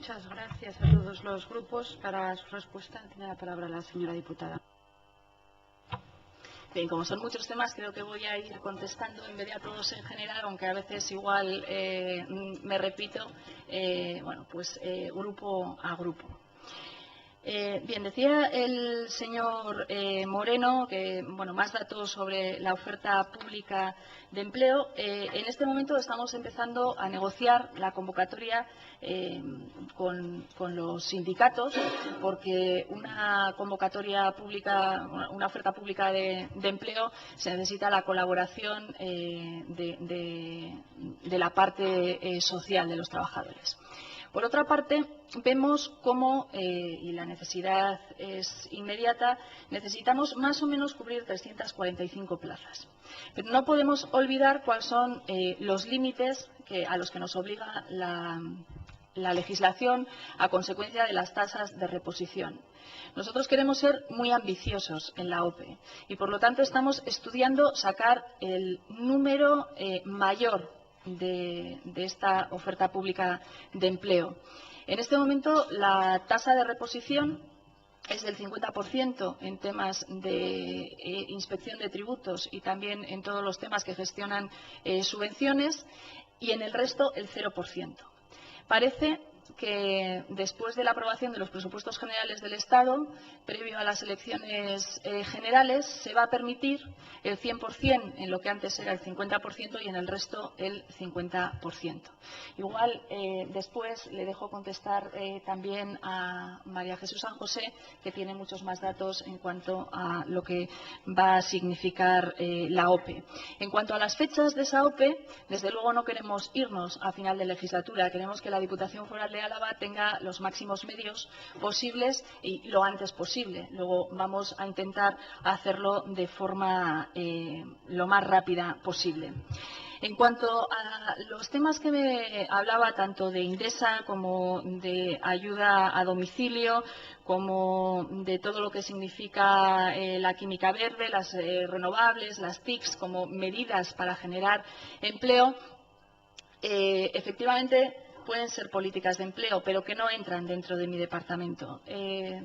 Muchas gracias a todos los grupos. Para su respuesta tiene la palabra la señora diputada. Bien, como son muchos temas, creo que voy a ir contestando en vez de a todos en general, aunque a veces igual me repito, grupo a grupo. Bien, decía el señor Moreno que, más datos sobre la oferta pública de empleo. En este momento estamos empezando a negociar la convocatoria con los sindicatos, porque una convocatoria pública, una oferta pública de empleo, se necesita la colaboración de la parte social de los trabajadores. Por otra parte, vemos cómo, y la necesidad es inmediata, necesitamos más o menos cubrir 345 plazas. Pero no podemos olvidar cuáles son los límites a los que nos obliga la legislación a consecuencia de las tasas de reposición. Nosotros queremos ser muy ambiciosos en la OPE y, por lo tanto, estamos estudiando sacar el número mayor de esta oferta pública de empleo. En este momento la tasa de reposición es del 50% en temas de inspección de tributos y también en todos los temas que gestionan subvenciones, y en el resto el 0%. Parece que después de la aprobación de los presupuestos generales del Estado, previo a las elecciones generales, se va a permitir el 100% en lo que antes era el 50% y en el resto el 50%. Igual después le dejo contestar también a María Jesús San José, que tiene muchos más datos en cuanto a lo que va a significar la OPE. En cuanto a las fechas de esa OPE, desde luego no queremos irnos a final de legislatura. Queremos que la Diputación Foral de Álava tenga los máximos medios posibles y lo antes posible. Luego vamos a intentar hacerlo de forma lo más rápida posible. En cuanto a los temas que me hablaba, tanto de Indesa como de ayuda a domicilio, como de todo lo que significa la química verde, las renovables, las TICs, como medidas para generar empleo, efectivamente pueden ser políticas de empleo, pero que no entran dentro de mi departamento.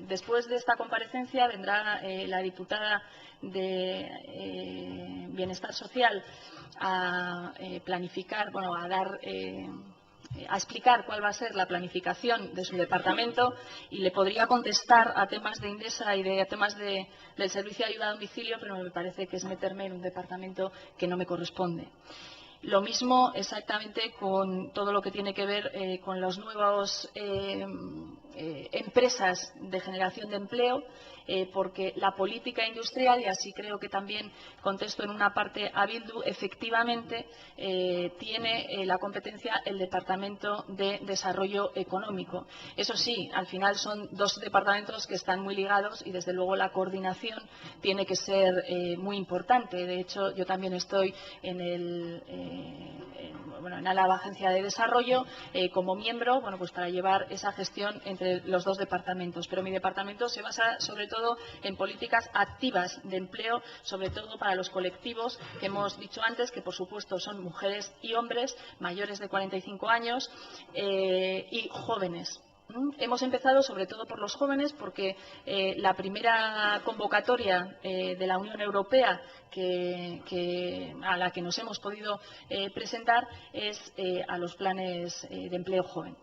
Después de esta comparecencia vendrá la diputada de Bienestar Social a planificar, a explicar cuál va a ser la planificación de su departamento, y le podría contestar a temas de Indesa y a temas del servicio de ayuda a domicilio, pero me parece que es meterme en un departamento que no me corresponde. Lo mismo exactamente con todo lo que tiene que ver con las nuevas empresas de generación de empleo, porque la política industrial, y así creo que también contesto en una parte a Bildu, efectivamente tiene la competencia el Departamento de Desarrollo Económico. Eso sí, al final son dos departamentos que están muy ligados y desde luego la coordinación tiene que ser muy importante. De hecho, yo también estoy en Álava Agencia de Desarrollo como miembro, para llevar esa gestión entre los dos departamentos. Pero mi departamento se basa sobre todo en políticas activas de empleo, sobre todo para los colectivos que hemos dicho antes, que por supuesto son mujeres y hombres mayores de 45 años y jóvenes. Hemos empezado sobre todo por los jóvenes porque la primera convocatoria de la Unión Europea a la que nos hemos podido presentar es a los planes de empleo joven.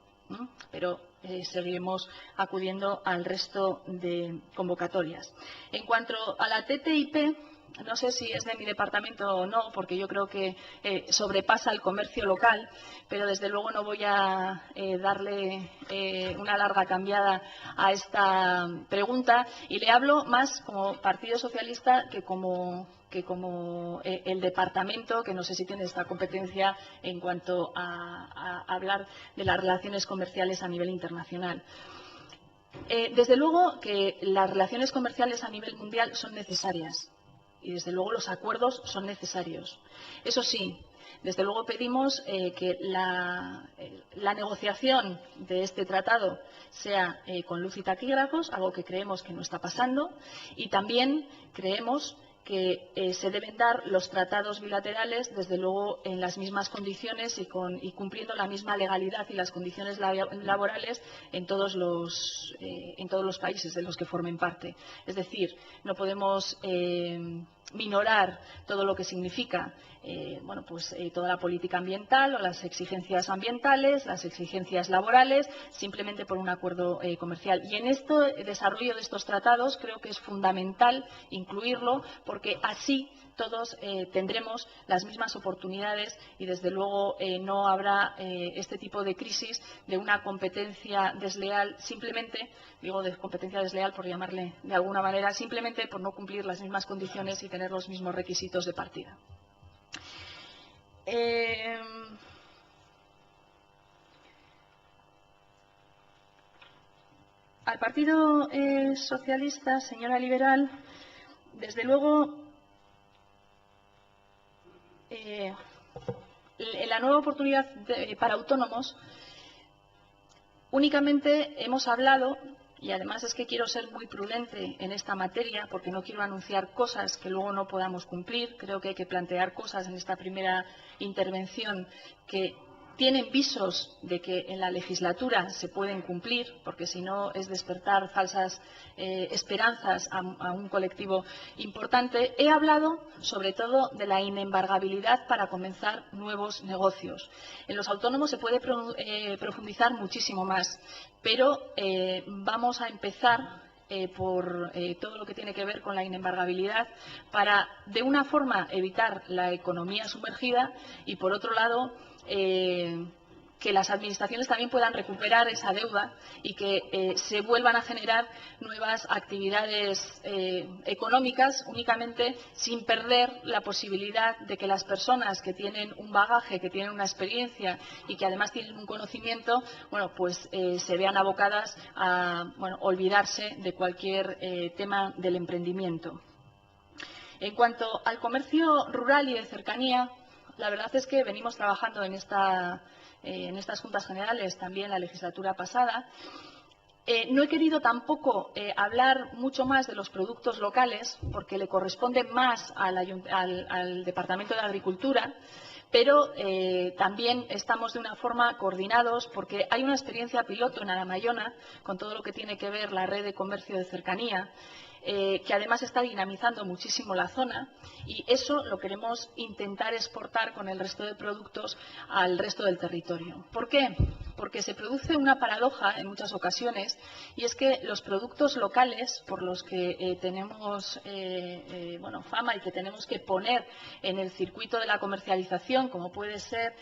Pero seguiremos acudiendo al resto de convocatorias. En cuanto a la TTIP, no sé si es de mi departamento o no, porque yo creo que sobrepasa el comercio local, pero desde luego no voy a darle una larga cambiada a esta pregunta, y le hablo más como Partido Socialista que como el departamento, que no sé si tiene esta competencia en cuanto a hablar de las relaciones comerciales a nivel internacional. Desde luego que las relaciones comerciales a nivel mundial son necesarias. Y desde luego los acuerdos son necesarios. Eso sí, desde luego pedimos que la negociación de este tratado sea con luz y taquígrafos, algo que creemos que no está pasando, y también creemos que se deben dar los tratados bilaterales, desde luego, en las mismas condiciones y cumpliendo la misma legalidad y las condiciones laborales en todos los países de los que formen parte. Es decir, no podemos minorar todo lo que significa toda la política ambiental o las exigencias ambientales, las exigencias laborales, simplemente por un acuerdo comercial. Y en este desarrollo de estos tratados creo que es fundamental incluirlo, porque así todos tendremos las mismas oportunidades y, desde luego, no habrá este tipo de crisis de una competencia desleal, simplemente, digo de competencia desleal por llamarle de alguna manera, simplemente por no cumplir las mismas condiciones y tener los mismos requisitos de partida. Al Partido Socialista, señora Liberal, desde luego, la nueva oportunidad para autónomos, únicamente hemos hablado, y además es que quiero ser muy prudente en esta materia porque no quiero anunciar cosas que luego no podamos cumplir. Creo que hay que plantear cosas en esta primera intervención que tienen visos de que en la legislatura se pueden cumplir, porque si no es despertar falsas esperanzas a un colectivo importante. He hablado sobre todo de la inembargabilidad para comenzar nuevos negocios. En los autónomos se puede profundizar muchísimo más, pero vamos a empezar por todo lo que tiene que ver con la inembargabilidad para, de una forma, evitar la economía sumergida y, por otro lado, que las administraciones también puedan recuperar esa deuda y que se vuelvan a generar nuevas actividades económicas, únicamente sin perder la posibilidad de que las personas que tienen un bagaje, que tienen una experiencia y que además tienen un conocimiento, se vean abocadas a olvidarse de cualquier tema del emprendimiento. En cuanto al comercio rural y de cercanía, la verdad es que venimos trabajando en estas Juntas Generales también la legislatura pasada. No he querido tampoco hablar mucho más de los productos locales, porque le corresponde más al Departamento de Agricultura, pero también estamos de una forma coordinados, porque hay una experiencia piloto en Aramayona con todo lo que tiene que ver la red de comercio de cercanía, que además está dinamizando muchísimo la zona, y eso lo queremos intentar exportar con el resto de productos al resto del territorio. ¿Por qué? Porque se produce una paradoja en muchas ocasiones, y es que los productos locales, por los que tenemos fama y que tenemos que poner en el circuito de la comercialización, como puede ser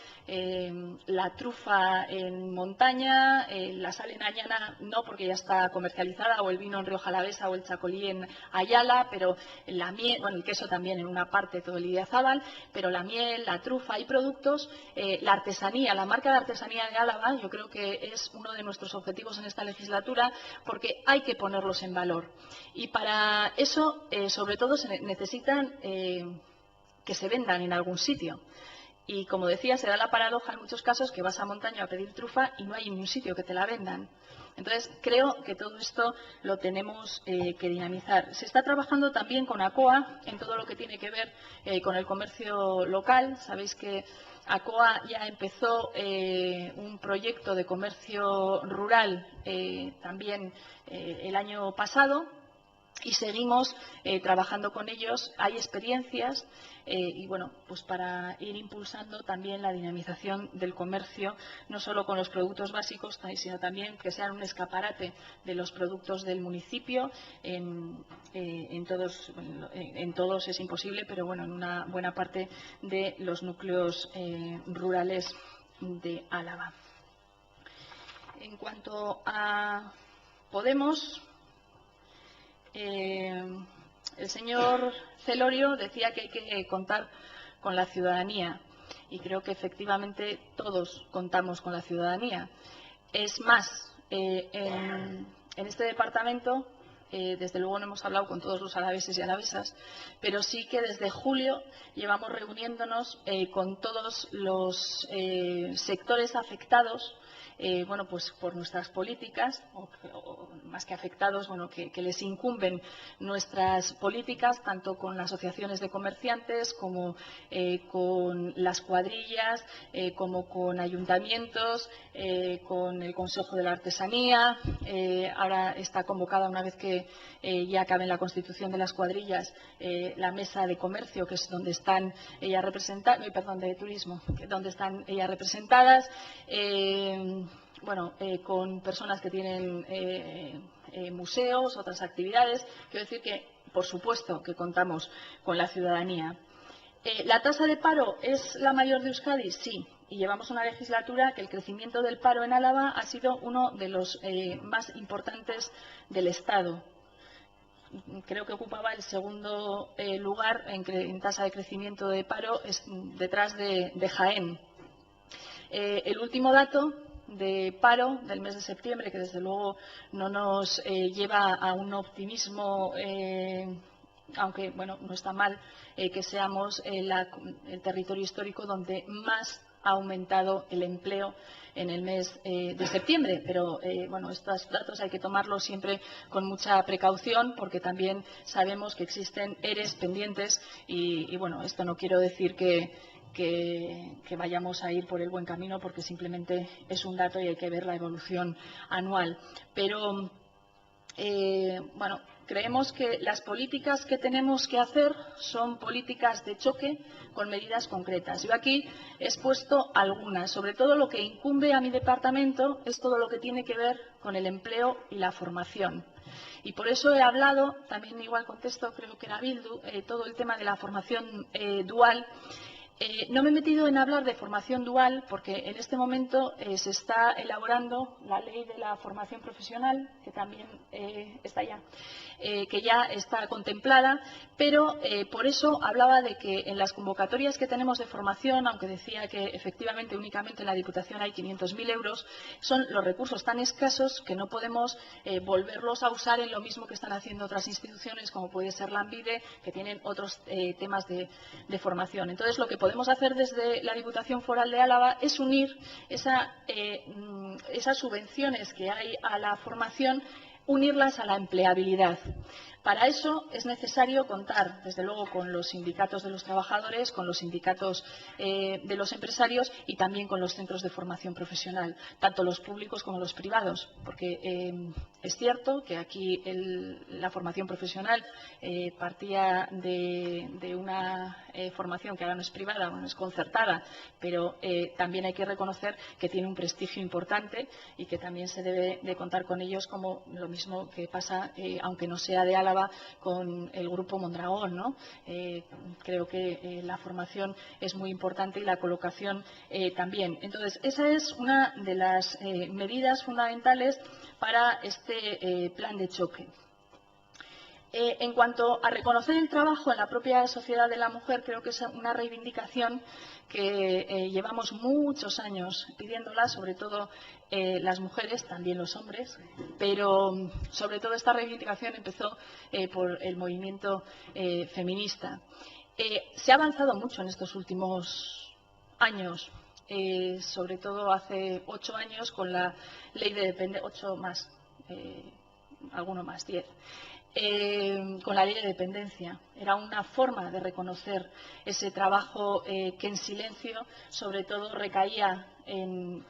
la trufa en montaña, la sal en Añana no, porque ya está comercializada, o el vino en Rioja Alavesa o el chacolí en Ayala, pero la miel, el queso también en una parte, todo el Idiazábal, pero la miel, la trufa, hay productos, la artesanía, la marca de artesanía de Álava, yo creo que es uno de nuestros objetivos en esta legislatura, porque hay que ponerlos en valor. Y para eso, sobre todo, se necesitan que se vendan en algún sitio. Y, como decía, se da la paradoja en muchos casos que vas a montaña a pedir trufa y no hay ningún sitio que te la vendan. Entonces, creo que todo esto lo tenemos que dinamizar. Se está trabajando también con ACOA en todo lo que tiene que ver con el comercio local. Sabéis que ACOA ya empezó un proyecto de comercio rural también el año pasado, y seguimos trabajando con ellos. Hay experiencias para ir impulsando también la dinamización del comercio, no solo con los productos básicos, sino también que sean un escaparate de los productos del municipio. En todos es imposible, pero en una buena parte de los núcleos rurales de Álava. En cuanto a Podemos, el señor Celorio decía que hay que contar con la ciudadanía, y creo que efectivamente todos contamos con la ciudadanía. Es más, en este departamento, desde luego no hemos hablado con todos los alaveses y alavesas, pero sí que desde julio llevamos reuniéndonos con todos los sectores afectados bueno, pues por nuestras políticas, o más que afectados, bueno, que les incumben nuestras políticas, tanto con las asociaciones de comerciantes como con las cuadrillas, como con ayuntamientos, con el Consejo de la Artesanía. Ahora está convocada, una vez que ya acabe la constitución de las cuadrillas, la mesa de comercio, que es donde están ellas representadas, de turismo, donde están ellas representadas, bueno, con personas que tienen museos, otras actividades. Quiero decir que, por supuesto, que contamos con la ciudadanía. ¿La tasa de paro es la mayor de Euskadi? Sí. Y llevamos una legislatura que el crecimiento del paro en Álava ha sido uno de los más importantes del Estado. Creo que ocupaba el segundo lugar en tasa de crecimiento de paro, detrás de Jaén. El último dato de paro del mes de septiembre, que desde luego no nos lleva a un optimismo, aunque bueno, no está mal que seamos el territorio histórico donde más ha aumentado el empleo en el mes de septiembre, pero bueno, estos datos hay que tomarlos siempre con mucha precaución, porque también sabemos que existen EREs pendientes y bueno, esto no quiero decir que vayamos a ir por el buen camino, porque simplemente es un dato y hay que ver la evolución anual. Pero bueno, creemos que las políticas que tenemos que hacer son políticas de choque con medidas concretas. Yo aquí he expuesto algunas. Sobre todo lo que incumbe a mi departamento es todo lo que tiene que ver con el empleo y la formación. Y por eso he hablado, también igual contesto, creo que era Bildu, todo el tema de la formación dual. No me he metido en hablar de formación dual porque en este momento se está elaborando la ley de la formación profesional, que también está ya, que ya está contemplada, pero por eso hablaba de que en las convocatorias que tenemos de formación, aunque decía que efectivamente únicamente en la Diputación hay 500.000 euros, son los recursos tan escasos que no podemos volverlos a usar en lo mismo que están haciendo otras instituciones, como puede ser Lanbide, que tienen otros temas de formación. Entonces, lo que podemos hacer desde la Diputación Foral de Álava es unir esas subvenciones que hay a la formación, unirlas a la empleabilidad. Para eso es necesario contar, desde luego, con los sindicatos de los trabajadores, con los sindicatos de los empresarios y también con los centros de formación profesional, tanto los públicos como los privados, porque es cierto que aquí la formación profesional partía de una formación que ahora no es privada, bueno, es concertada, pero también hay que reconocer que tiene un prestigio importante y que también se debe de contar con ellos, como lo mismo que pasa, aunque no sea de Álava, con el Grupo Mondragón, ¿no? Creo que la formación es muy importante y la colocación también. Entonces, esa es una de las medidas fundamentales para este plan de choque. En cuanto a reconocer el trabajo en la propia sociedad de la mujer, creo que es una reivindicación que llevamos muchos años pidiéndola, sobre todo las mujeres, también los hombres, pero sobre todo esta reivindicación empezó por el movimiento feminista. Se ha avanzado mucho en estos últimos años, sobre todo hace 8 años con la ley de dependencia, 8 más, alguno más, 10. Con la ley de dependencia. Era una forma de reconocer ese trabajo que en silencio, sobre todo, recaía en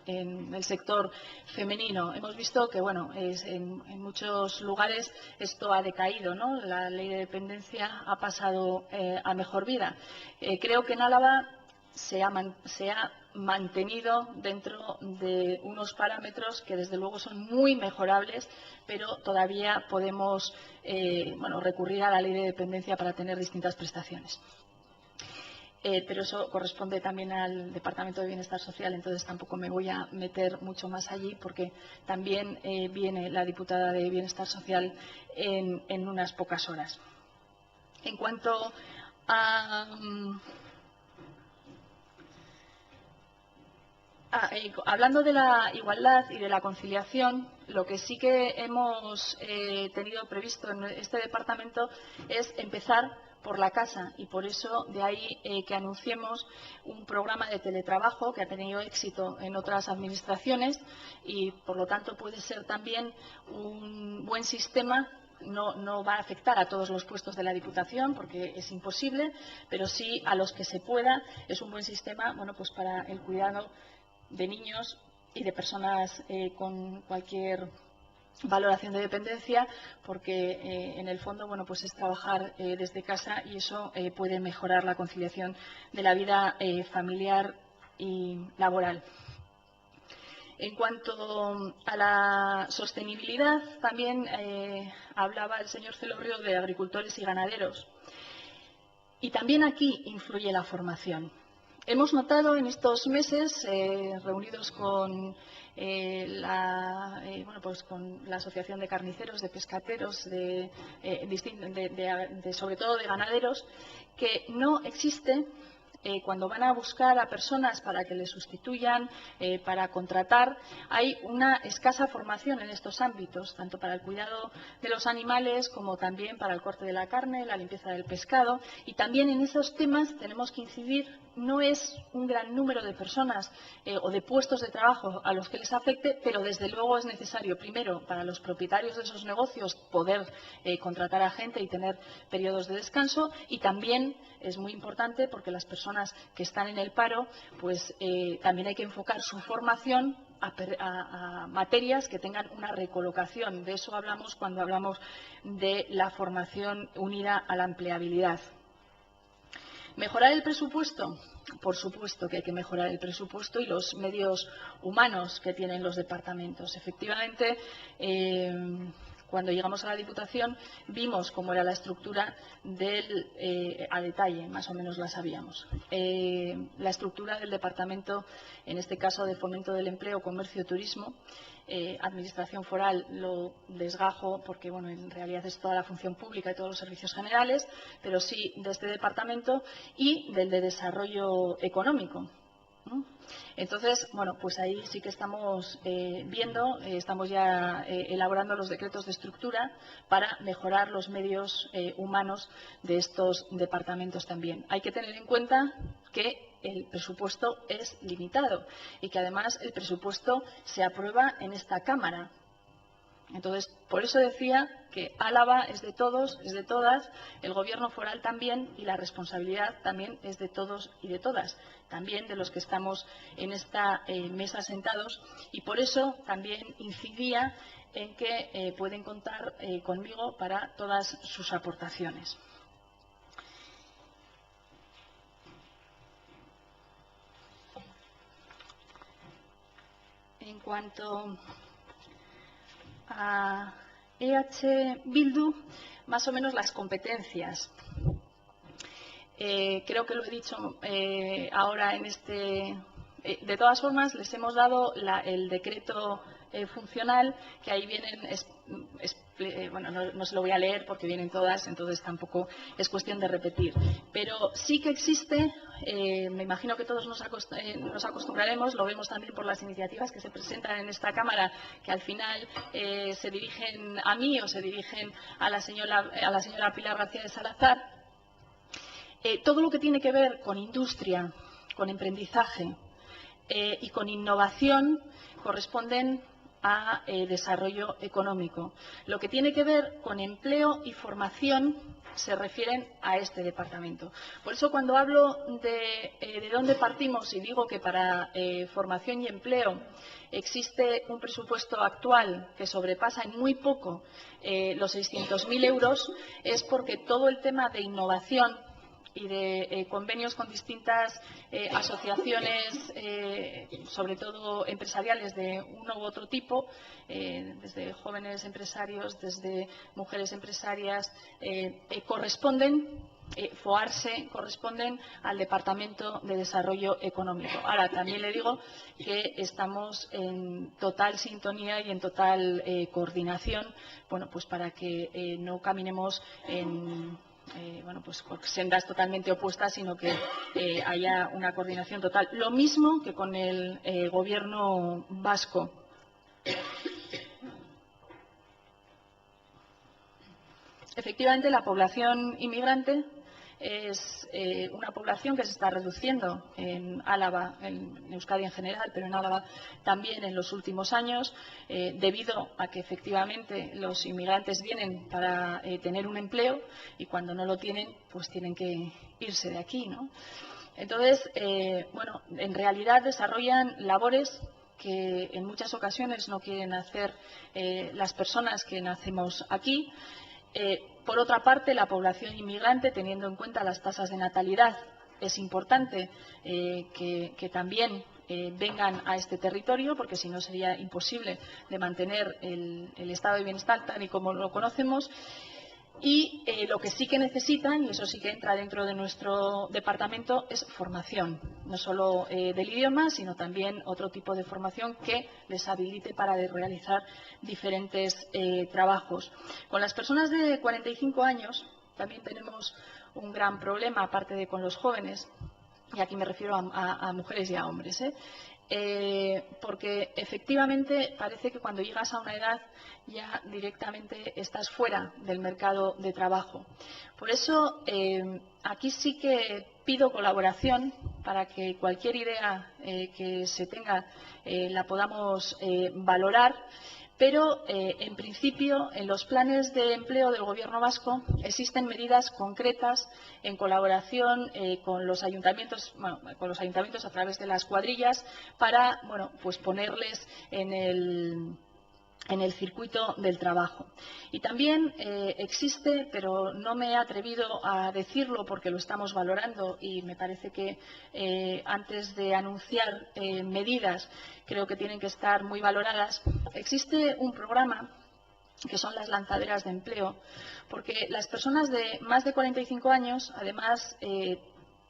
el sector femenino. Hemos visto que, bueno, en muchos lugares esto ha decaído, ¿no? La ley de dependencia ha pasado a mejor vida. Creo que en Álava se ha mantenido dentro de unos parámetros que desde luego son muy mejorables, pero todavía podemos bueno, recurrir a la ley de dependencia para tener distintas prestaciones. Pero eso corresponde también al Departamento de Bienestar Social, entonces tampoco me voy a meter mucho más allí, porque también viene la diputada de Bienestar Social en unas pocas horas. En cuanto a hablando de la igualdad y de la conciliación, lo que sí que hemos tenido previsto en este departamento es empezar por la casa, y por eso de ahí que anunciemos un programa de teletrabajo que ha tenido éxito en otras administraciones y por lo tanto puede ser también un buen sistema. No va a afectar a todos los puestos de la Diputación porque es imposible, pero sí a los que se pueda. Es un buen sistema, bueno, pues para el cuidado de niños y de personas con cualquier valoración de dependencia, porque en el fondo, bueno, pues es trabajar desde casa y eso puede mejorar la conciliación de la vida familiar y laboral. En cuanto a la sostenibilidad, también hablaba el señor Celorrio de agricultores y ganaderos. Y también aquí influye la formación. Hemos notado en estos meses, reunidos con con la Asociación de Carniceros, de Pescateros, sobre todo de ganaderos, que no existe, cuando van a buscar a personas para que les sustituyan, para contratar, hay una escasa formación en estos ámbitos, tanto para el cuidado de los animales como también para el corte de la carne, la limpieza del pescado. Y también en esos temas tenemos que incidir. No es un gran número de personas o de puestos de trabajo a los que les afecte, pero desde luego es necesario, primero, para los propietarios de esos negocios poder contratar a gente y tener periodos de descanso, y también es muy importante porque las personas que están en el paro, pues también hay que enfocar su formación a materias que tengan una recolocación. De eso hablamos cuando hablamos de la formación unida a la empleabilidad. ¿Mejorar el presupuesto? Por supuesto que hay que mejorar el presupuesto y los medios humanos que tienen los departamentos. Efectivamente, cuando llegamos a la Diputación vimos cómo era la estructura a detalle, más o menos la sabíamos. La estructura del departamento, en este caso de Fomento del Empleo, Comercio y Turismo, Administración Foral lo desgajo porque bueno, en realidad es toda la función pública y todos los servicios generales, pero sí de este departamento y del de Desarrollo Económico. Entonces, bueno, pues ahí sí que estamos viendo, estamos ya elaborando los decretos de estructura para mejorar los medios humanos de estos departamentos también. Hay que tener en cuenta que el presupuesto es limitado y que además el presupuesto se aprueba en esta Cámara. Entonces, por eso decía que Álava es de todos, es de todas, el Gobierno foral también, y la responsabilidad también es de todos y de todas, también de los que estamos en esta mesa sentados, y por eso también incidía en que pueden contar conmigo para todas sus aportaciones. En cuanto a EH Bildu, más o menos las competencias. Creo que lo he dicho ahora en este. De todas formas, les hemos dado el decreto funcional, que ahí vienen. Bueno, no se lo voy a leer porque vienen todas, entonces tampoco es cuestión de repetir. Pero sí que existe, me imagino que todos nos acostumbraremos, lo vemos también por las iniciativas que se presentan en esta Cámara, que al final se dirigen a mí o se dirigen a la señora Pilar García de Salazar. Todo lo que tiene que ver con industria, con emprendizaje y con innovación corresponden a desarrollo económico. Lo que tiene que ver con empleo y formación se refieren a este departamento. Por eso, cuando hablo de dónde partimos y digo que para formación y empleo existe un presupuesto actual que sobrepasa en muy poco los 600.000 euros, es porque todo el tema de innovación y de convenios con distintas asociaciones, sobre todo empresariales de uno u otro tipo, desde jóvenes empresarios, desde mujeres empresarias, corresponden al Departamento de Desarrollo Económico. Ahora, también le digo que estamos en total sintonía y en total coordinación, bueno, pues para que no caminemos en pues por sendas totalmente opuestas, sino que haya una coordinación total. Lo mismo que con el Gobierno vasco. Efectivamente, la población inmigrante es una población que se está reduciendo en Álava, en Euskadi en general, pero en Álava también en los últimos años, debido a que efectivamente los inmigrantes vienen para tener un empleo y cuando no lo tienen, pues tienen que irse de aquí, ¿no? Entonces, bueno, en realidad desarrollan labores que en muchas ocasiones no quieren hacer las personas que nacemos aquí. Por otra parte, la población inmigrante, teniendo en cuenta las tasas de natalidad, es importante que también vengan a este territorio, porque si no sería imposible de mantener el estado de bienestar tal y como lo conocemos. Y lo que sí que necesitan, y eso sí que entra dentro de nuestro departamento, es formación, no solo del idioma, sino también otro tipo de formación que les habilite para realizar diferentes trabajos. Con las personas de 45 años también tenemos un gran problema, aparte de con los jóvenes, y aquí me refiero a mujeres y a hombres, porque efectivamente parece que cuando llegas a una edad ya directamente estás fuera del mercado de trabajo. Por eso aquí sí que pido colaboración para que cualquier idea que se tenga la podamos valorar. Pero, en principio, en los planes de empleo del Gobierno vasco existen medidas concretas en colaboración con los ayuntamientos, a través de las cuadrillas, para, bueno, pues ponerles en el circuito del trabajo. Y también existe, pero no me he atrevido a decirlo porque lo estamos valorando y me parece que antes de anunciar medidas creo que tienen que estar muy valoradas, existe un programa que son las lanzaderas de empleo, porque las personas de más de 45 años además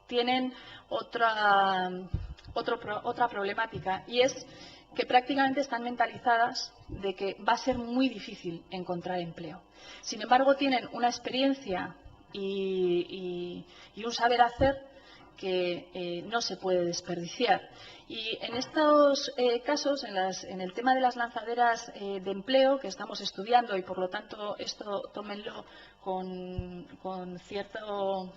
tienen otra problemática, y es que prácticamente están mentalizadas de que va a ser muy difícil encontrar empleo. Sin embargo, tienen una experiencia y un saber hacer que no se puede desperdiciar. Y en estos casos, en el tema de las lanzaderas de empleo que estamos estudiando, y por lo tanto esto tómenlo con cierto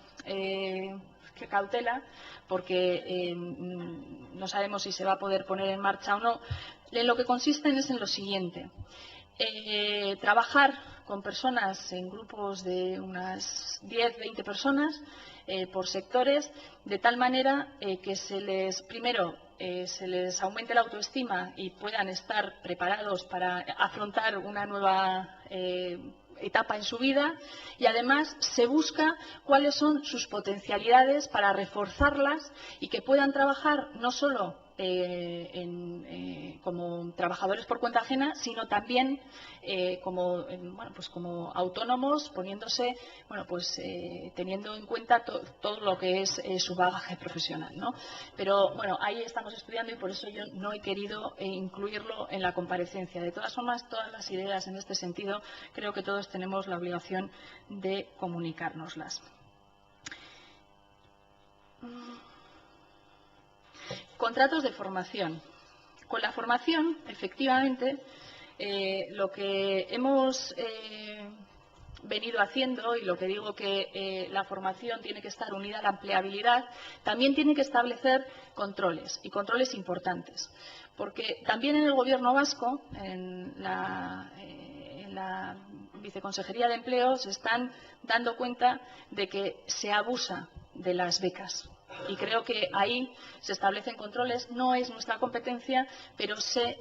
cautela, porque no sabemos si se va a poder poner en marcha o no, en lo que consisten es en lo siguiente: trabajar con personas en grupos de unas 10, 20 personas por sectores, de tal manera que primero se les aumente la autoestima y puedan estar preparados para afrontar una nueva etapa en su vida, y además se busca cuáles son sus potencialidades para reforzarlas y que puedan trabajar no solo como trabajadores por cuenta ajena, sino también como autónomos, poniéndose, teniendo en cuenta todo lo que es su bagaje profesional, ¿no? Pero bueno, ahí estamos estudiando y por eso yo no he querido incluirlo en la comparecencia. De todas formas, todas las ideas en este sentido creo que todos tenemos la obligación de comunicárnoslas. Contratos de formación. Con la formación, efectivamente, lo que hemos venido haciendo, y lo que digo que la formación tiene que estar unida a la empleabilidad, también tiene que establecer controles, y controles importantes. Porque también en el Gobierno vasco, en la Viceconsejería de Empleo, se están dando cuenta de que se abusa de las becas. Y creo que ahí se establecen controles. No es nuestra competencia, pero sé,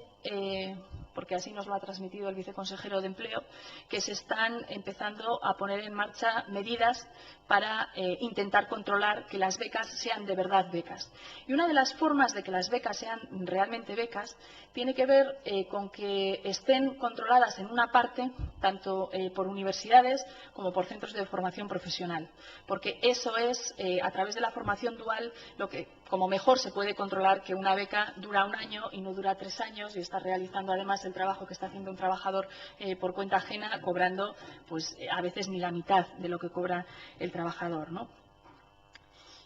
porque así nos lo ha transmitido el viceconsejero de Empleo, que se están empezando a poner en marcha medidas para intentar controlar que las becas sean de verdad becas. Y una de las formas de que las becas sean realmente becas tiene que ver con que estén controladas en una parte tanto por universidades como por centros de formación profesional, porque eso es, a través de la formación dual, lo que como mejor se puede controlar que una beca dura 1 año y no dura 3 años, y está realizando además el trabajo que está haciendo un trabajador por cuenta ajena, cobrando pues a veces ni la mitad de lo que cobra el trabajador, ¿no?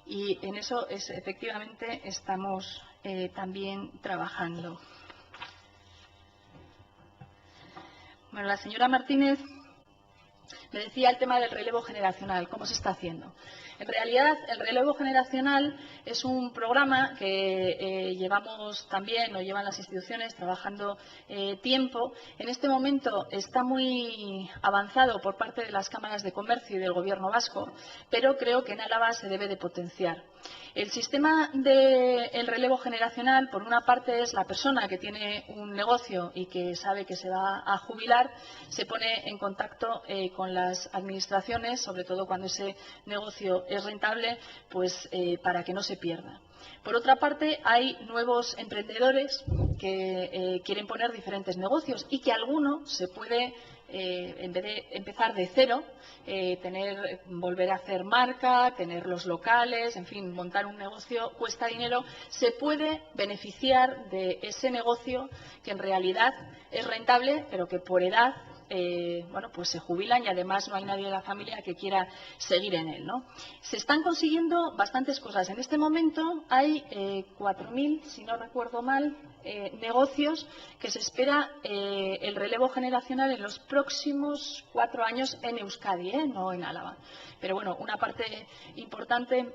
Y en eso efectivamente estamos también trabajando. Bueno, la señora Martínez Me decía el tema del relevo generacional, ¿cómo se está haciendo? En realidad, el relevo generacional es un programa que llevamos también, o llevan las instituciones trabajando tiempo. En este momento está muy avanzado por parte de las cámaras de comercio y del Gobierno vasco, pero creo que en Álava se debe de potenciar. El sistema del relevo generacional, por una parte, es la persona que tiene un negocio y que sabe que se va a jubilar, se pone en contacto con las administraciones, sobre todo cuando ese negocio es rentable, pues para que no se pierda. Por otra parte, hay nuevos emprendedores que quieren poner diferentes negocios y que alguno se puede, en vez de empezar de cero, volver a hacer marca, tener los locales, en fin, montar un negocio cuesta dinero, se puede beneficiar de ese negocio que en realidad es rentable, pero que por edad bueno, pues se jubilan y además no hay nadie de la familia que quiera seguir en él, ¿no? Se están consiguiendo bastantes cosas. En este momento hay 4.000, si no recuerdo mal, negocios que se espera el relevo generacional en los próximos 4 años en Euskadi, no en Álava. Pero bueno, una parte importante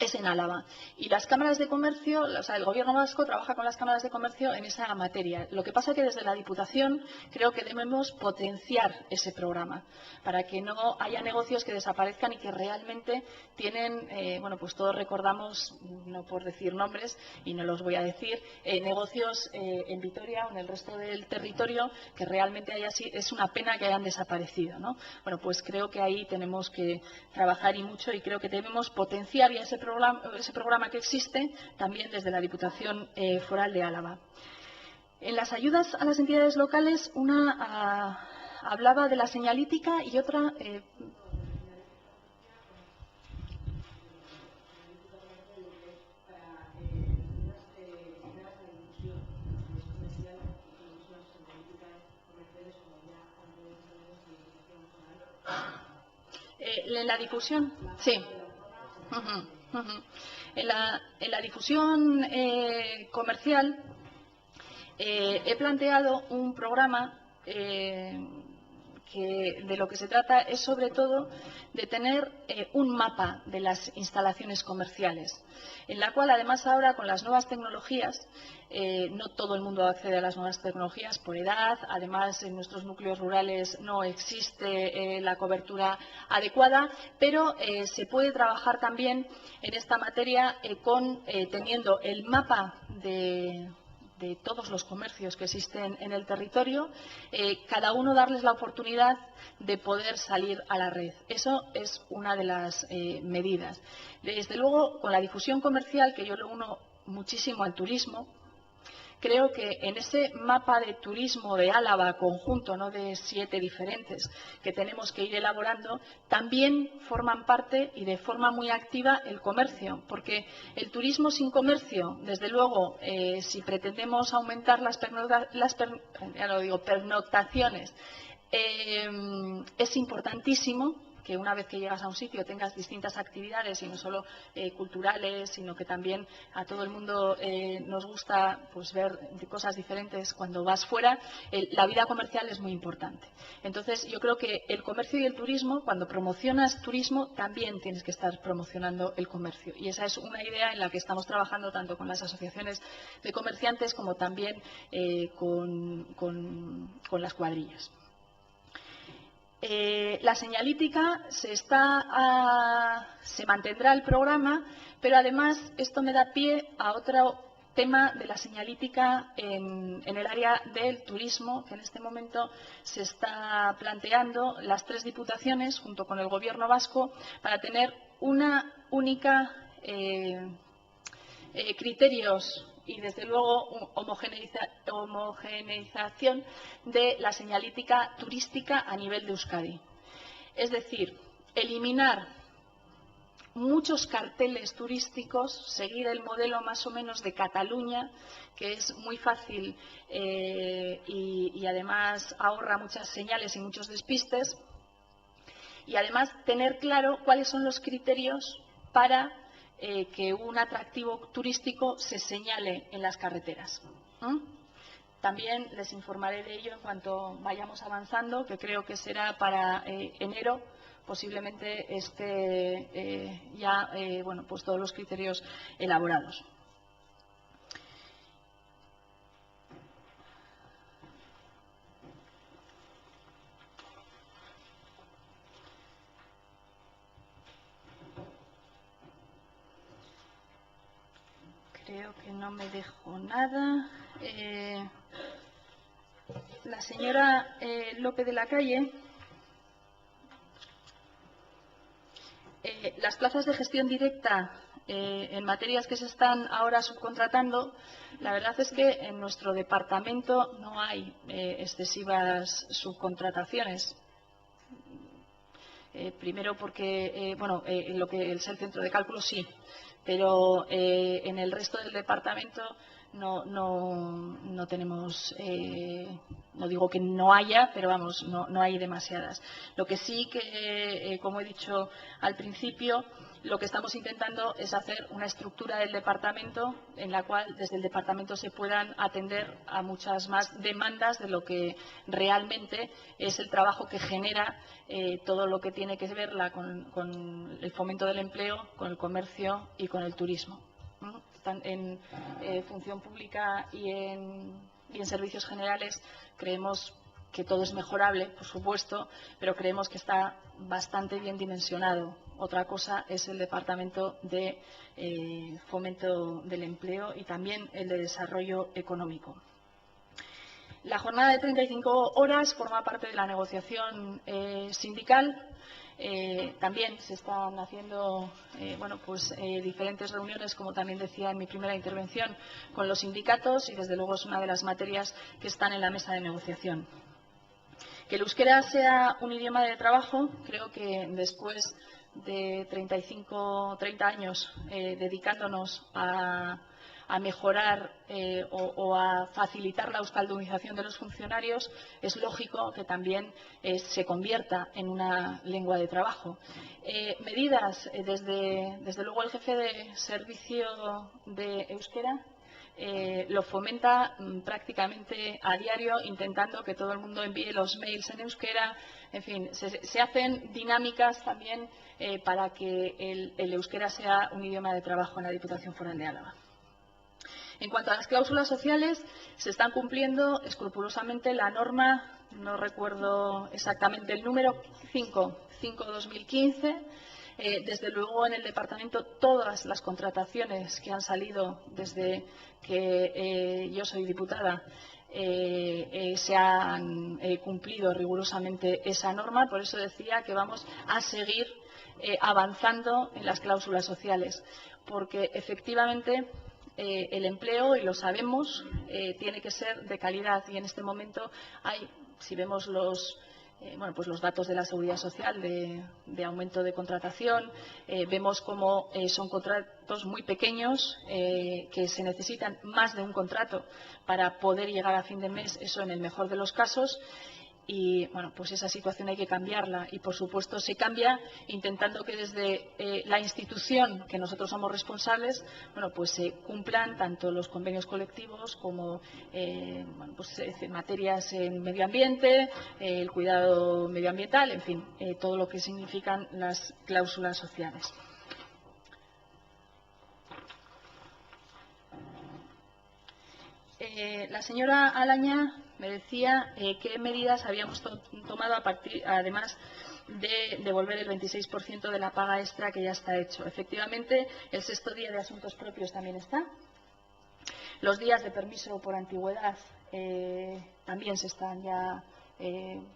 es en Álava. Y las cámaras de comercio, o sea, el Gobierno vasco trabaja con las cámaras de comercio en esa materia. Lo que pasa es que desde la Diputación creo que debemos potenciar ese programa para que no haya negocios que desaparezcan y que realmente tienen, bueno, pues todos recordamos, no por decir nombres y no los voy a decir, negocios en Vitoria o en el resto del territorio que realmente es una pena que hayan desaparecido, ¿no? Bueno, pues creo que ahí tenemos que trabajar y mucho, y creo que debemos potenciar ya ese programa que existe también desde la Diputación Foral de Álava. En las ayudas a las entidades locales, una hablaba de la señalítica y otra... en la difusión, sí. En la difusión comercial he planteado un programa que de lo que se trata es sobre todo de tener un mapa de las instalaciones comerciales, en la cual además ahora con las nuevas tecnologías, no todo el mundo accede a las nuevas tecnologías por edad, además en nuestros núcleos rurales no existe la cobertura adecuada, pero se puede trabajar también en esta materia teniendo el mapa de todos los comercios que existen en el territorio, cada uno darles la oportunidad de poder salir a la red. Eso es una de las medidas. Desde luego, con la difusión comercial, que yo lo uno muchísimo al turismo, creo que en ese mapa de turismo de Álava conjunto, no de 7 diferentes, que tenemos que ir elaborando, también forman parte y de forma muy activa el comercio, porque el turismo sin comercio, desde luego, si pretendemos aumentar las pernoctaciones, es importantísimo que una vez que llegas a un sitio tengas distintas actividades y no solo culturales, sino que también a todo el mundo nos gusta pues ver cosas diferentes cuando vas fuera. La vida comercial es muy importante. Entonces yo creo que el comercio y el turismo, cuando promocionas turismo, también tienes que estar promocionando el comercio, y esa es una idea en la que estamos trabajando tanto con las asociaciones de comerciantes como también con las cuadrillas. La señalítica se mantendrá el programa, pero además esto me da pie a otro tema de la señalítica en el área del turismo, que en este momento se está planteando las 3 diputaciones junto con el Gobierno vasco para tener una única criterios y desde luego homogeneización de la señalítica turística a nivel de Euskadi. Es decir, eliminar muchos carteles turísticos, seguir el modelo más o menos de Cataluña, que es muy fácil y además ahorra muchas señales y muchos despistes, y además tener claro cuáles son los criterios para que un atractivo turístico se señale en las carreteras. También les informaré de ello en cuanto vayamos avanzando, que creo que será para enero, posiblemente esté ya bueno, pues todos los criterios elaborados. Creo que no me dejo nada. La señora López de la Calle, las plazas de gestión directa en materias que se están ahora subcontratando, la verdad es que en nuestro departamento no hay excesivas subcontrataciones. Primero porque, bueno, lo que es el centro de cálculo sí, pero en el resto del departamento no tenemos, no digo que no haya, pero vamos, no hay demasiadas. Lo que sí que, como he dicho al principio, lo que estamos intentando es hacer una estructura del departamento en la cual desde el departamento se puedan atender a muchas más demandas de lo que realmente es el trabajo que genera todo lo que tiene que ver con el fomento del empleo, con el comercio y con el turismo. En función pública y en servicios generales creemos que todo es mejorable, por supuesto, pero creemos que está bastante bien dimensionado. Otra cosa es el Departamento de Fomento del Empleo y también el de Desarrollo Económico. La jornada de 35 horas forma parte de la negociación sindical. También se están haciendo bueno, pues, diferentes reuniones, como también decía en mi primera intervención, con los sindicatos y desde luego es una de las materias que están en la mesa de negociación. Que el euskera sea un idioma de trabajo, creo que después de 30 años dedicándonos a mejorar o a facilitar la euskaldunización de los funcionarios, es lógico que también se convierta en una lengua de trabajo. Medidas, desde luego el jefe de servicio de euskera lo fomenta prácticamente a diario, intentando que todo el mundo envíe los mails en euskera. En fin, se hacen dinámicas también para que el euskera sea un idioma de trabajo en la Diputación Foral de Álava. En cuanto a las cláusulas sociales, se están cumpliendo escrupulosamente la norma, no recuerdo exactamente el número, 5/2015. Desde luego, en el departamento, todas las contrataciones que han salido desde que yo soy diputada se han cumplido rigurosamente esa norma. Por eso decía que vamos a seguir avanzando en las cláusulas sociales, porque efectivamente el empleo, y lo sabemos, tiene que ser de calidad, y en este momento hay, si vemos los datos de la Seguridad Social de aumento de contratación, vemos cómo son contratos muy pequeños, que se necesitan más de un contrato para poder llegar a fin de mes, eso en el mejor de los casos. Y bueno, pues esa situación hay que cambiarla, y por supuesto se cambia intentando que desde la institución que nosotros somos responsables, bueno, pues se cumplan tanto los convenios colectivos como materias en medio ambiente, el cuidado medioambiental, en fin, todo lo que significan las cláusulas sociales. La señora Alaña me decía qué medidas habíamos tomado además de devolver el 26% de la paga extra que ya está hecho. Efectivamente, el sexto día de asuntos propios también está. Los días de permiso por antigüedad también se están ya,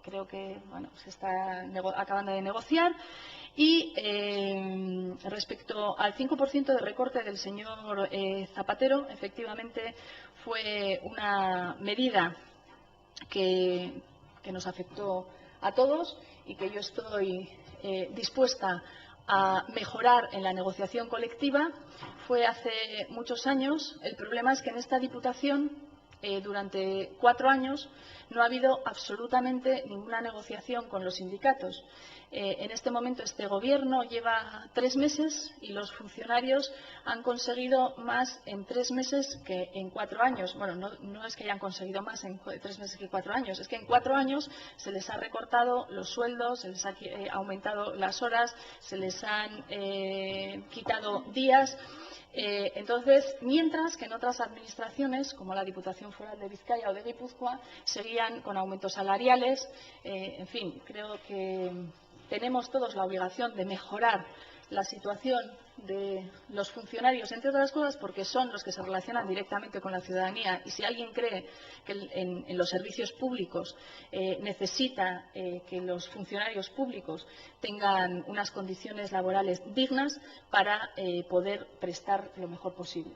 creo que se está acabando de negociar. Y respecto al 5% de recorte del señor Zapatero, efectivamente fue una medida que nos afectó a todos y que yo estoy dispuesta a mejorar en la negociación colectiva. Fue hace muchos años. El problema es que en esta Diputación durante 4 años no ha habido absolutamente ninguna negociación con los sindicatos. En este momento este Gobierno lleva 3 meses y los funcionarios han conseguido más en 3 meses que en 4 años. Bueno, no es que hayan conseguido más en 3 meses que 4 años, es que en 4 años se les ha recortado los sueldos, se les ha aumentado las horas, se les han quitado días. Entonces, mientras que en otras administraciones, como la Diputación Foral de Vizcaya o de Guipúzcoa, seguían con aumentos salariales. En fin, creo que tenemos todos la obligación de mejorar la situación de los funcionarios, entre otras cosas, porque son los que se relacionan directamente con la ciudadanía. Y si alguien cree que en los servicios públicos necesita que los funcionarios públicos tengan unas condiciones laborales dignas para poder prestar lo mejor posible.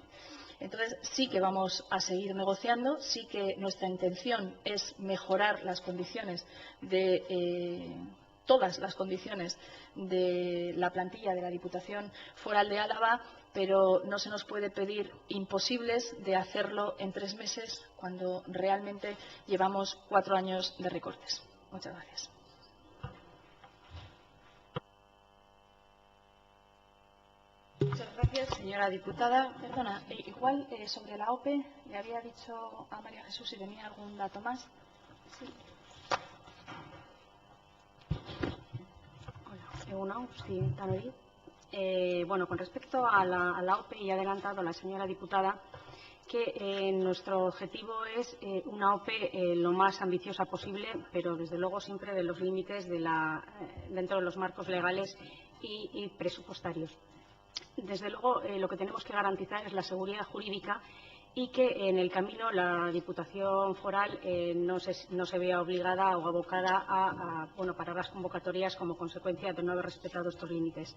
Entonces, sí que vamos a seguir negociando, sí que nuestra intención es mejorar las condiciones de todas las condiciones de la plantilla de la Diputación Foral de Álava, pero no se nos puede pedir imposibles de hacerlo en 3 meses cuando realmente llevamos 4 años de recortes. Muchas gracias. Muchas gracias, señora diputada. Perdona, igual sobre la OPE le había dicho a María Jesús si tenía algún dato más. Sí. Hola, sí, bueno, con respecto a la OPE, ya ha adelantado la señora diputada que nuestro objetivo es una OPE lo más ambiciosa posible, pero desde luego siempre de los límites dentro de los marcos legales y presupuestarios. Desde luego, lo que tenemos que garantizar es la seguridad jurídica y que en el camino la Diputación Foral no se vea obligada o abocada a parar las convocatorias como consecuencia de no haber respetado estos límites.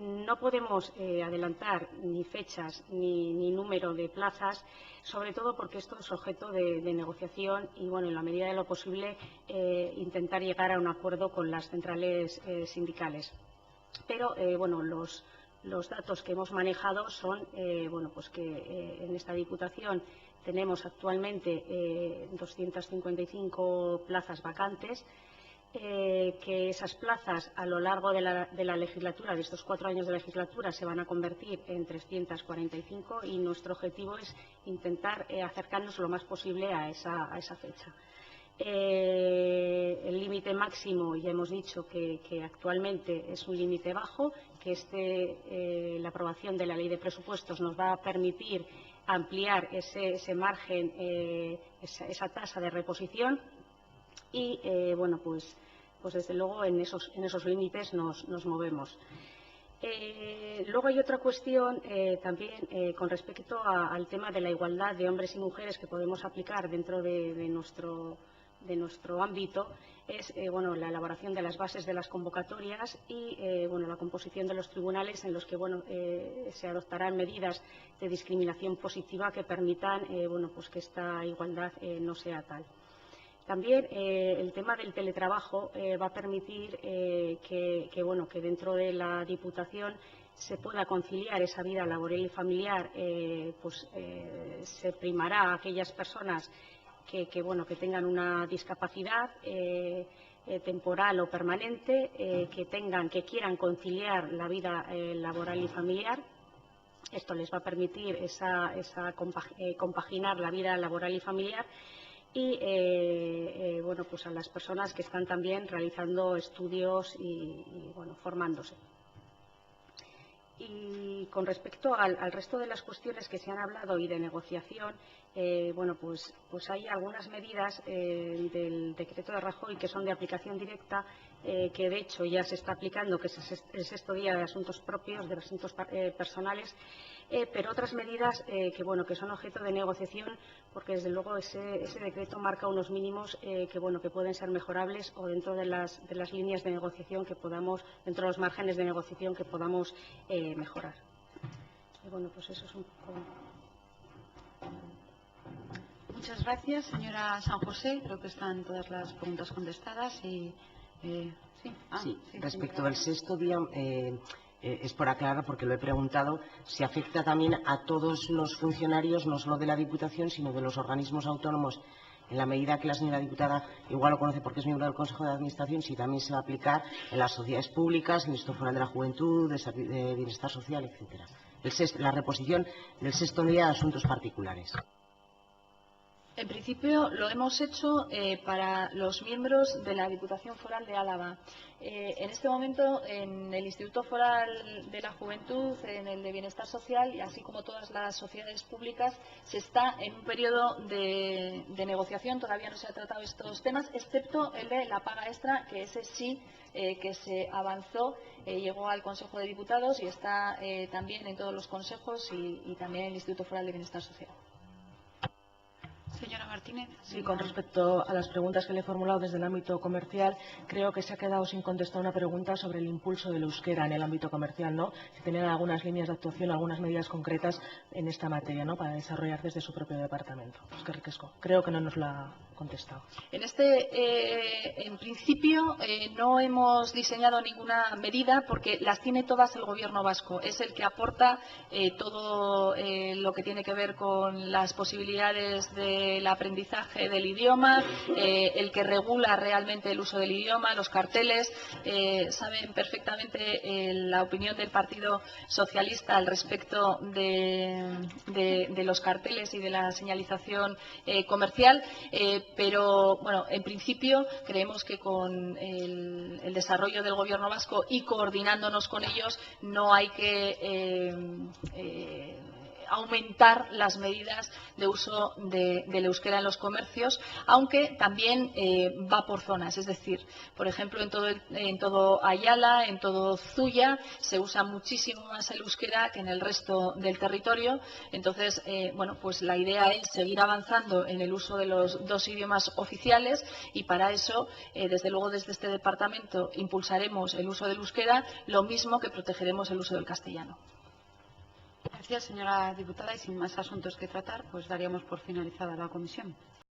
No podemos adelantar ni fechas ni número de plazas, sobre todo porque esto es objeto de negociación y, bueno, en la medida de lo posible, intentar llegar a un acuerdo con las centrales sindicales. Pero, bueno, los datos que hemos manejado son que en esta Diputación tenemos actualmente 255 plazas vacantes, que esas plazas a lo largo de la legislatura, de estos 4 años de legislatura, se van a convertir en 345 y nuestro objetivo es intentar acercarnos lo más posible a esa fecha. El límite máximo, ya hemos dicho que actualmente es un límite bajo, que la aprobación de la ley de presupuestos nos va a permitir ampliar ese margen, esa tasa de reposición y, pues desde luego en esos límites nos movemos. Luego hay otra cuestión también con respecto al tema de la igualdad de hombres y mujeres que podemos aplicar dentro de nuestro ámbito, es la elaboración de las bases de las convocatorias y la composición de los tribunales en los que se adoptarán medidas de discriminación positiva que permitan que esta igualdad no sea tal. También el tema del teletrabajo va a permitir que dentro de la Diputación se pueda conciliar esa vida laboral y familiar. Se primará a aquellas personas que tengan una discapacidad temporal o permanente, que quieran conciliar la vida laboral y familiar. Esto les va a permitir compaginar la vida laboral y familiar. Y a las personas que están también realizando estudios y formándose. Y con respecto al resto de las cuestiones que se han hablado y de negociación, pues hay algunas medidas del decreto de Rajoy que son de aplicación directa, que de hecho ya se está aplicando, que es el 6º día de asuntos propios, de asuntos personales, pero otras medidas que son objeto de negociación, porque desde luego ese decreto marca unos mínimos que pueden ser mejorables o dentro de las líneas de negociación que podamos, dentro de los márgenes de negociación que podamos mejorar. Y pues eso es un poco. Muchas gracias, señora San José. Creo que están todas las preguntas contestadas. Sí, respecto al 6º día, es por aclarar, porque lo he preguntado, si afecta también a todos los funcionarios, no solo de la Diputación, sino de los organismos autónomos, en la medida que la señora diputada igual lo conoce porque es miembro del Consejo de Administración, si también se va a aplicar en las sociedades públicas, en el Instituto Foral de la Juventud, de Bienestar Social, etcétera. La reposición del sexto día de asuntos particulares. En principio lo hemos hecho para los miembros de la Diputación Foral de Álava. En este momento en el Instituto Foral de la Juventud, en el de Bienestar Social y así como todas las sociedades públicas, se está en un periodo de negociación. Todavía no se han tratado estos temas, excepto el de la paga extra, que ese sí que se avanzó, llegó al Consejo de Diputados y está también en todos los consejos y también en el Instituto Foral de Bienestar Social. Señora Martínez. Sí, con respecto a las preguntas que le he formulado desde el ámbito comercial, creo que se ha quedado sin contestar una pregunta sobre el impulso del euskera en el ámbito comercial, ¿no? Si tenían algunas líneas de actuación, algunas medidas concretas en esta materia, ¿no? Para desarrollar desde su propio departamento. Es que ricasco. Creo que no nos lo ha contestado. En principio, no hemos diseñado ninguna medida porque las tiene todas el Gobierno vasco. Es el que aporta todo lo que tiene que ver con las posibilidades del aprendizaje del idioma, el que regula realmente el uso del idioma, los carteles. Saben perfectamente la opinión del Partido Socialista al respecto de los carteles y de la señalización comercial. Pero, bueno, en principio creemos que con el desarrollo del Gobierno vasco y coordinándonos con ellos no hay que aumentar las medidas de uso del euskera en los comercios, aunque también va por zonas. Es decir, por ejemplo, en todo Ayala, en todo Zuya, se usa muchísimo más el euskera que en el resto del territorio. Entonces, bueno, pues la idea es seguir avanzando en el uso de los dos idiomas oficiales y para eso, desde luego, desde este departamento impulsaremos el uso del euskera, lo mismo que protegeremos el uso del castellano. Gracias, señora diputada. Y sin más asuntos que tratar, pues daríamos por finalizada la comisión.